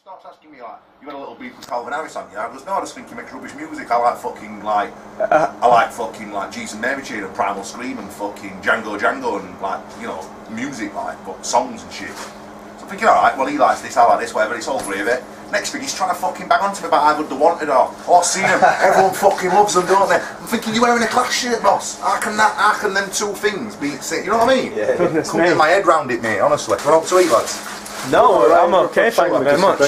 starts asking me like, you got a little beef with Calvin Harris, haven't you? I goes, no, I just think he makes rubbish music. I like fucking like, Jesus and Mary Chain and Primal Scream and fucking Django and like, you know, music like, but songs and shit. So I'm thinking, alright, well he likes this, I like this, whatever, it's all three of it. Next thing he's trying to fucking bang on to me about I Would The Wanted or see them, everyone fucking loves them, don't they? I'm thinking, you're wearing a Clash shirt, boss. How can them two things be sick? You know what I mean? Yeah. Couldn't get my head round it, mate, honestly. We're not to eat, lads. No, I'm okay, thank you very much.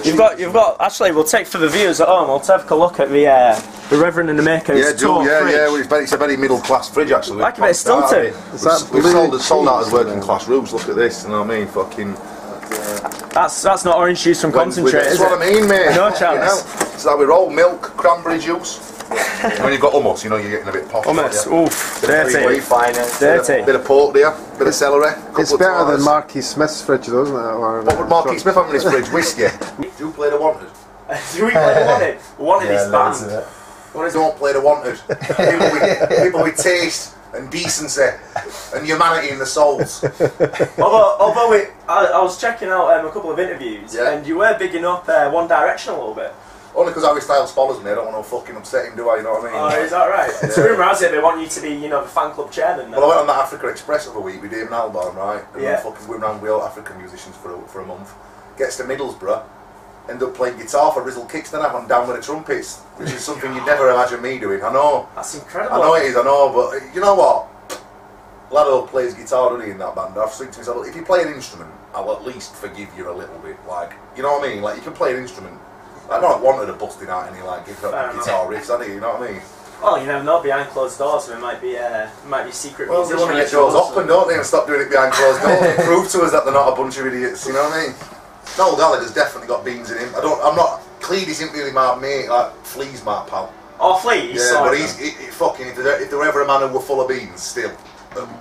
You've got. Actually, we'll take for the viewers at home. We'll take a look at the Reverend and the Maker's fridge. It's a very middle class fridge actually. Like a bit of stilted. We've sold out as working class rooms. Look at this, you know what I mean? Fucking. That's not orange juice from concentrate, is it? That's what I mean, mate. No chance. It's like we roll milk, cranberry juice. When you've got hummus, you know you're getting a bit posh. Hummus, oof, dirty. Dirty. Bit of pork there, bit of celery. It's better than Marquis Smith's fridge, though, isn't it? What would Marquis Smith have in his fridge? Whiskey. Do you play the Wanted? Do we play the Wanted? Wanted is banned. Don't play the Wanted. People with taste and decency and humanity in the souls. Although I was checking out a couple of interviews, and you were bigging up One Direction a little bit. Only because Harry Styles follows me, I don't want to fucking upset him, do I? You know what I mean? Oh, is that right? It's a rumour has it they want you to be, you know, the fan club chairman. Well, I went on that Africa Express of a week with Damon Albarn, right? And we fucking went around with all African musicians for a month. Gets to Middlesbrough, end up playing guitar for Rizzle Kickston. I'm down with the trumpets, which is something you'd never imagine me doing. I know. That's incredible. I know it is, I know, but you know what? Lado plays guitar, doesn't he, in that band? I've said to myself, if you play an instrument, I'll at least forgive you a little bit. Like, you know what I mean? Like, you can play an instrument. I don't want her to busting out any like guitar riffs, I do, you know what I mean? Well, you never know, behind closed doors there might be secret musicians. Well, they want to get doors open, don't they, and stop doing it behind closed doors and prove to us that they're not a bunch of idiots, you know what I mean? Noel Gallagher's definitely got beans in him. I'm not, Cleed isn't really my mate, like, Flea's my pal. Oh, Flea? Yeah, but fucking, if there were ever a man who were full of beans, still,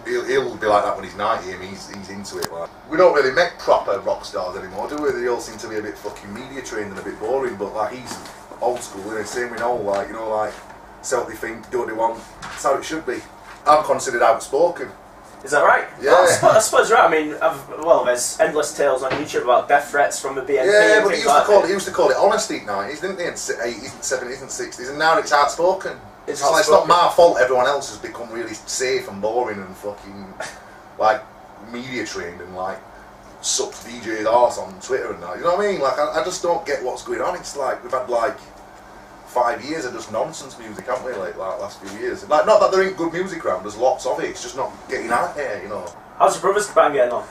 he'll be like that when he's 90 and he's into it. Like. We don't really make proper rock stars anymore, do we? They all seem to be a bit fucking media trained and a bit boring, but like he's old school, you know, same with Noel, like, you know, like, say what they think, do what they want, that's how it should be. I'm considered outspoken. Is that right? Yeah. Well, I suppose right. I mean, well, there's endless tales on YouTube about death threats from the BNP. Yeah, but he used to call it honesty in the 90s, didn't they? In 80s and 70s and 60s, and now it's outspoken. It's not my fault everyone else has become really safe and boring and fucking, like, media trained and, like, sucks DJ's arse on Twitter and that. You know what I mean? Like, I just don't get what's going on. It's like, we've had, like, 5 years of just nonsense music, haven't we, like last few years? Like, not that there ain't good music around, there's lots of it, it's just not getting out there, you know. How's your brother's band getting on?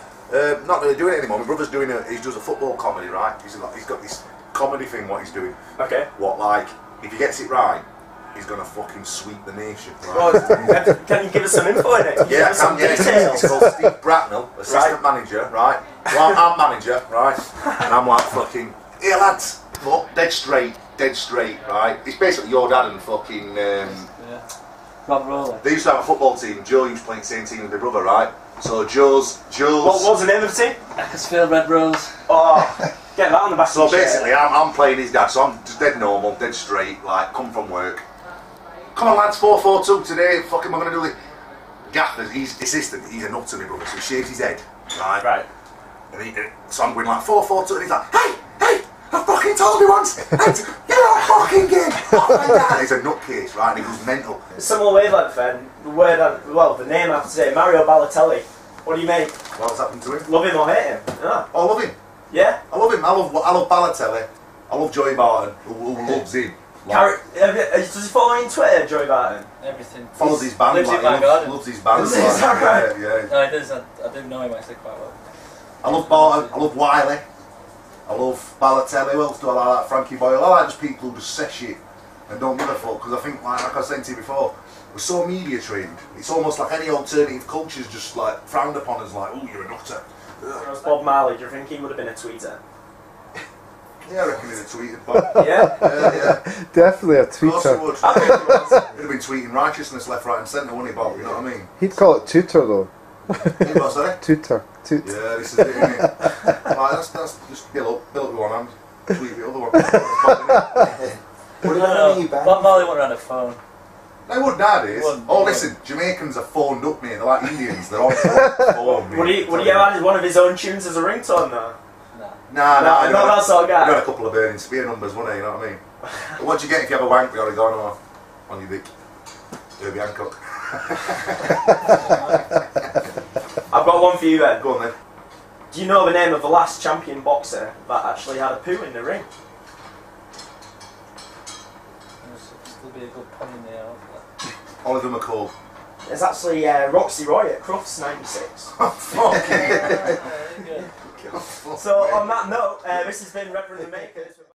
Not really doing it anymore. My brother's he does a football comedy, right? He's got this comedy thing, what he's doing. Okay. What, like, if he gets it right, he's gonna fucking sweep the nation, right? Well, can you give us some info in it? Yeah, it's called Steve Bracknell, assistant manager, right? Well, I'm manager, right? And I'm like fucking, hey lads, look, dead straight, right? It's basically your dad and fucking, Rob Rowley. They used to have a football team. Joe used to play in the same team with my brother, right? So Joe's. What was the name of the team? Ecclesfield Red Rose. Oh, get that on the back. So basically, I'm playing his dad, so I'm just dead normal, dead straight, like, come from work. Come on lads, 4-4-2 today, fucking we're going to do it. Gaffers, he's assistant, he's a nut to me brother, so he shaves his head, right? Right. And so I'm going like 4-4-2 and he's like, hey, I fucking told you once, you're not fucking game. He's a nutcase, right, and he goes mental. Similar wavelength then, the name I have to say, Mario Balotelli. What do you make? What's happened to him? Love him or hate him? Yeah. Oh, I love him. Yeah? I love him, I love Balotelli, I love Joey Barton, who loves him. Like, does he follow you on Twitter, Joey Barton? Everything. Follows his band, lives like, in my garden. Loves his band. Is that right? Yeah. No, he does. I do know him actually quite well. I love Barton, I love Wiley, I love Balotelli, who else do I like? Frankie Boyle. I like just people who just say shit and don't give a fuck, because I think, like I was saying to you before, we're so media trained, it's almost like any alternative culture's just like frowned upon as like, oh, you're a nutter. Bob Marley, do you think he would have been a tweeter? Yeah, I reckon he'd have tweeted, Bob. Yeah? Yeah. Definitely a tweeter. Of course he would. He'd have been tweeting righteousness left, right and centre, wouldn't he, Bob? You know what I mean? He'd call it tutor though. He was, sorry? Tutor. Yeah, this is it, isn't it? Like, that's just bill up with one hand, tweet with the other one. Bob Marley went around a phone. They would nowadays. Oh, listen, Jamaicans are phoned up, mate. They're like Indians. They're on phone. Would he have added one of his own tunes as a ringtone, though? No. Nah, not that sort of guy. You had a couple of burning spear numbers, wouldn't you? You know what I mean? What'd you get if you have a wank with oregano on your dick? Herbie Hancock. I've got one for you then. Go on then. Do you know the name of the last champion boxer that actually had a poo in the ring? Still be a good pun in there. Oliver McCall. It's actually Roxy Roy at Crufts 96. Fuck. So on that note, this has been Reverend the Makers.